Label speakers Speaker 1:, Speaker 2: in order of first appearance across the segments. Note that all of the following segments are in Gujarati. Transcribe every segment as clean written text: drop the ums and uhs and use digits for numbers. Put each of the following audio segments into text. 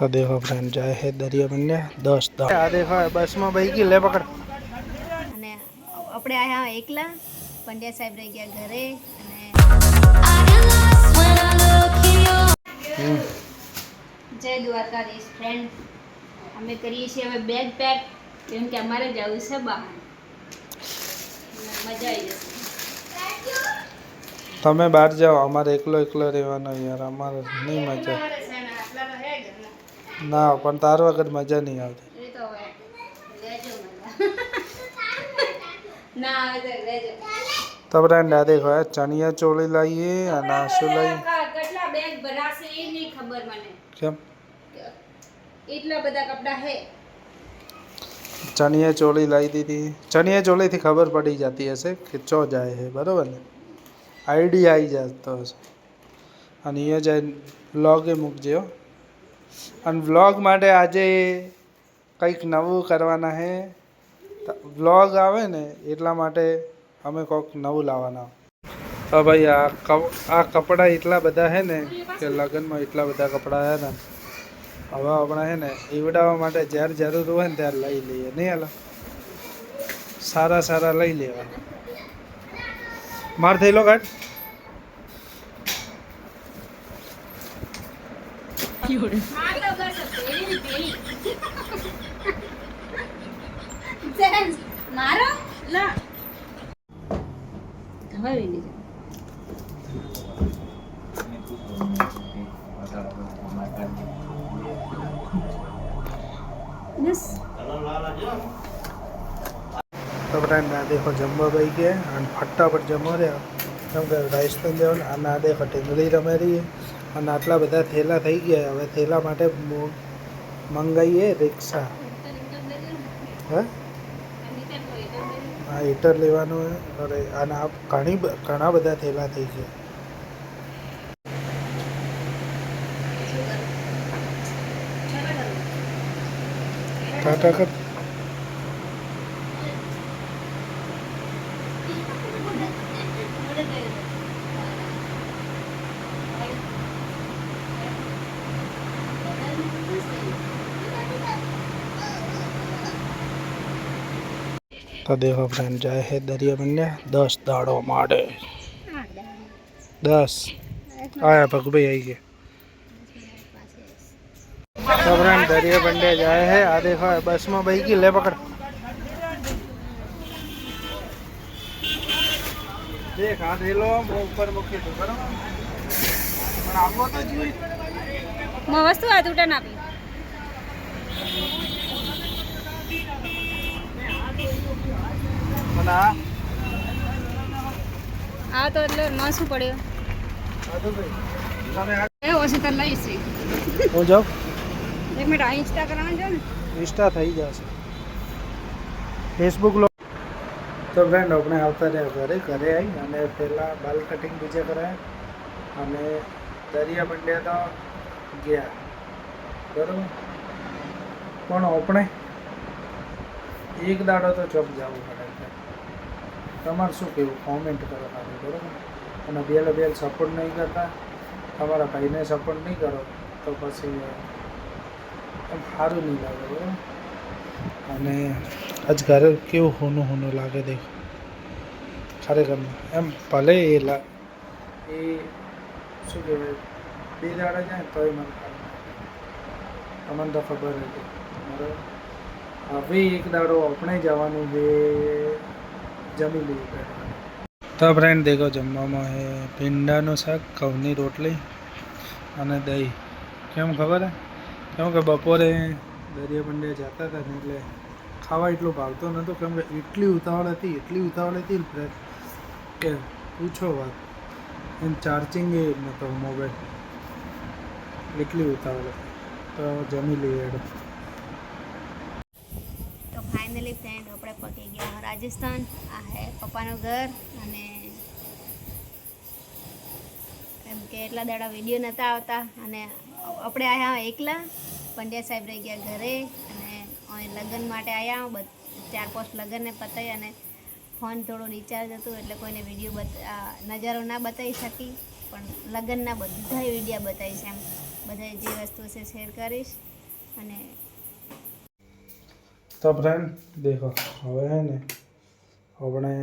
Speaker 1: तो देखो फ्रेंड जाए है दरिया बंडिया 10 दाड़ा देखो बस में भाई की ले पकड़
Speaker 2: અને આપણે આયા એકલા પંડ્યા સાહેબ રહી ગયા ઘરે અને જય દ્વારકાધીશ ફ્રેન્ડ અમે કરીએ છીએ હવે બેગ પેક કેમ કે અમારે જવું છે બહાર મજા આવી જશે
Speaker 1: તમે બહાર જાઓ અમારે એકલો એકલો રહેવાનો યાર અમારે નહીં મજા ના પણ તાર વગર મજા નહીં આવતી
Speaker 2: એ તો હવે લેજો મજા ના આવે તો લેજો
Speaker 1: तो फ्रेंड आ देखो यार चनिया चोली लाइए अनासु लाई
Speaker 2: કેટલા બેગ ભરાશે એ નહીં ખબર મને
Speaker 1: કેમ
Speaker 2: એટલા બધા કપડા હે
Speaker 1: चनिया चोली लाई दी थी चनिया चोली थी खबर पड़ी जाती है ऐसे कि चो जाए है बराबर ने आइडिया आई जाता है અને અહીંયા જાય વ્લોગે મૂકજો અને વ્લોગ માટે આજે કંઈક નવું કરવાના છે વ્લોગ આવે ને એટલા માટે અમે કોઈક નવું લાવવાના તો ભાઈ આ કપડાં એટલા બધા છે ને કે લગ્નમાં એટલા બધા કપડાં છે ને હવે આપણે છે ને ઈવડાવવા માટે જ્યારે જરૂર હોય ને ત્યારે લઈ લઈએ નહીં હાલ સારા સારા લઈ લેવા માર થયેલો કાઢ
Speaker 2: મારો લા હવે લઈ જા બસ
Speaker 1: તો फ्रेंड આ દેખો જમવા ભાઈ કે અને ફટાફટ જમવા રહ્યા કેમ કે રાજસ્થાન જવાનું અને આ દેખો ટીંગલી રમે રહી અને આટલા બધા થેલા થઈ ગયા હવે થેલા માટે મંગાવીએ રિક્ષા હે હા હીટર લેવાનું અરે અને આ ઘણા બધા થેલા થઈ ગયા ટાટા કર तो देखो फ्रेंड जाए है दरिया बंडिया 10 दाड़ों मारे 10 आया पग भाई आई गए तो फ्रेंड दरिया बंडिया जाए है आ देखो बस में भाई की ले पकड़ देख आ दे लो ऊपर मुखी तो करो पर आपको तो जी
Speaker 2: मैं वस्तु आ टूटा ना भी
Speaker 1: मना
Speaker 2: आ तो એટલે ન શું પડ્યો
Speaker 1: आदो भाई તમે
Speaker 2: એ ઓછી તર લઈશ
Speaker 1: हो जाओ
Speaker 2: એક મિનિટ આ ઇન્સ્ટા કરવાનું છે ને
Speaker 1: इंस्टा થઈ જશે ફેસબુક લો તો ફ્રેન્ડ આપણે આવતા રહ્યા ઘરે આવી અને પહેલાં બાલ કટિંગ બીજે કરાયા અને દરિયા બંડિયા તો ગયા બરાબર પણ આપણે એક દાડો તો ચોક જવું પડે તમારે શું કહેવું કોમેન્ટ કરો ખાલી બરાબર અને બેલ સપોર્ટ નહીં કરતા તમારા ભાઈને સપોર્ટ નહીં કરો તો પછી એમ સારું નહીં લાગે બરાબર અને આજ ઘરે કેવું હોનું લાગે દેખો ખરેખર એમ ભલે એ શું કહેવાય 2 દાડા જાય તોય મને તમને તો ખબર હતી બરાબર હવે એક દાડો આપણે જવાનું છે જમી લઈએ તો ફ્રેન્ડ દેખો જમવામાં હે ભીંડાનું શાક ઘઉંની રોટલી અને દહીં કેમ ખબર હે કેમ કે બપોરે દરિયા બંડિયા જતા હતા ને એટલે ખાવા એટલું ભાવતો નહોતો કેમ કે એટલી ઉતાવળ હતી ને કે પૂછો વાત એમ ચાર્જિંગ એ નહોતો મોબાઈલ એટલી ઉતાવળ હતી તો જમી લઈએ
Speaker 2: તો ફાઇનલી ફ્રેન્ડ આપણે પકી ગયા રાજસ્થાન આ હે પપ્પાનું ઘર અને એમ કે એટલા દાડા વિડીયો નહોતા આવતા અને આપણે આયા એકલા પંડ્યા સાહેબ રહી ગયા ઘરે અને લગ્ન માટે આવ્યા 4-5 લગ્નને પતાવી અને ફોન થોડો રિચાર્જ હતું એટલે કોઈને વિડીયો નજારો ના બતાવી શકી પણ લગ્નના બધા વિડીયો બતાવીશ એમ બધા જે વસ્તુ છે શેર કરીશ અને
Speaker 1: તો ફ્રેન્ડ દેખો હવે હે ને આપણે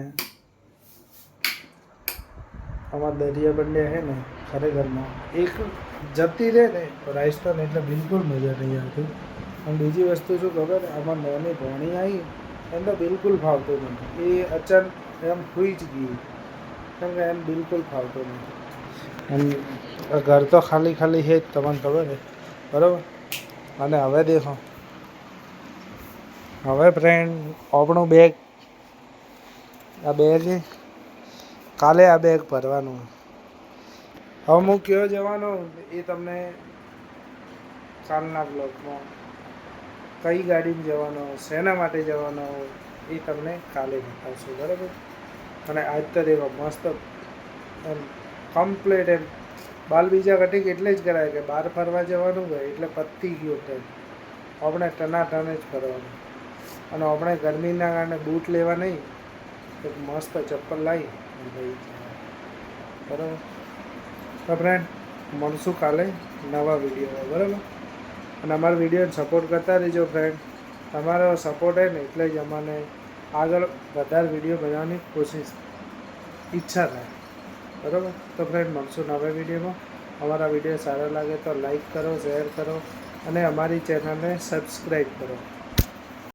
Speaker 1: આમાં દરિયા બંડિયા હે ને ખરેખરમાં એક જતી રહે ને રાજસ્થાન એટલે બિલકુલ મજા નહીં આવતી. અને બીજી વસ્તુ શું ખબર આમાં નાની ભોણી આવી એમ તો બિલકુલ ફાવતું નથી. એ અચાનક એમ સૂઈ જ ગઈ કેમ કે એમ બિલકુલ ફાવતું નથી. એમ ઘર તો ખાલી ખાલી છે જ તમને ખબર છે બરાબર. અને હવે દેખો હવે ફ્રેન્ડ આપણું બેગ આ બેગ છે કાલે આ બેગ ભરવાનું. હવે હું કયો જવાનો એ તમને કાલના બ્લોગમાં કઈ ગાડીમાં જવાનો શેના માટે જવાનો એ તમને કાલે બતાવશું બરાબર. અને આજ તો દેખો મસ્ત એમ કમ્પ્લીટ એમ બાલ બીજા કટિંગ એટલે જ કરાય કે બહાર ફરવા જવાનું હોય એટલે પતી ગયો ટાઈમ આપણે ટનાટન જ ફરવાનું. અને આપણે ગરમીના કારણે બૂટ લેવા નહીં એક મસ્ત ચપ્પલ લાવી ભાઈ બરાબર. તો ફ્રેન્ડ મળશું કાલે નવા વિડીયોમાં બરાબર. અને અમારા વિડીયોને સપોર્ટ કરતા રહેજો ફ્રેન્ડ. તમારો સપોર્ટ હે ને એટલે જ અમને આગળ વધારે વિડીયો બનાવવાની કોશિશ ઈચ્છા થાય બરાબર. તો ફ્રેન્ડ મળશું નવા વિડીયોમાં. અમારા વિડીયો સારા લાગે તો લાઈક કરો, શેર કરો અને અમારી ચેનલને સબસ્ક્રાઈબ કરો.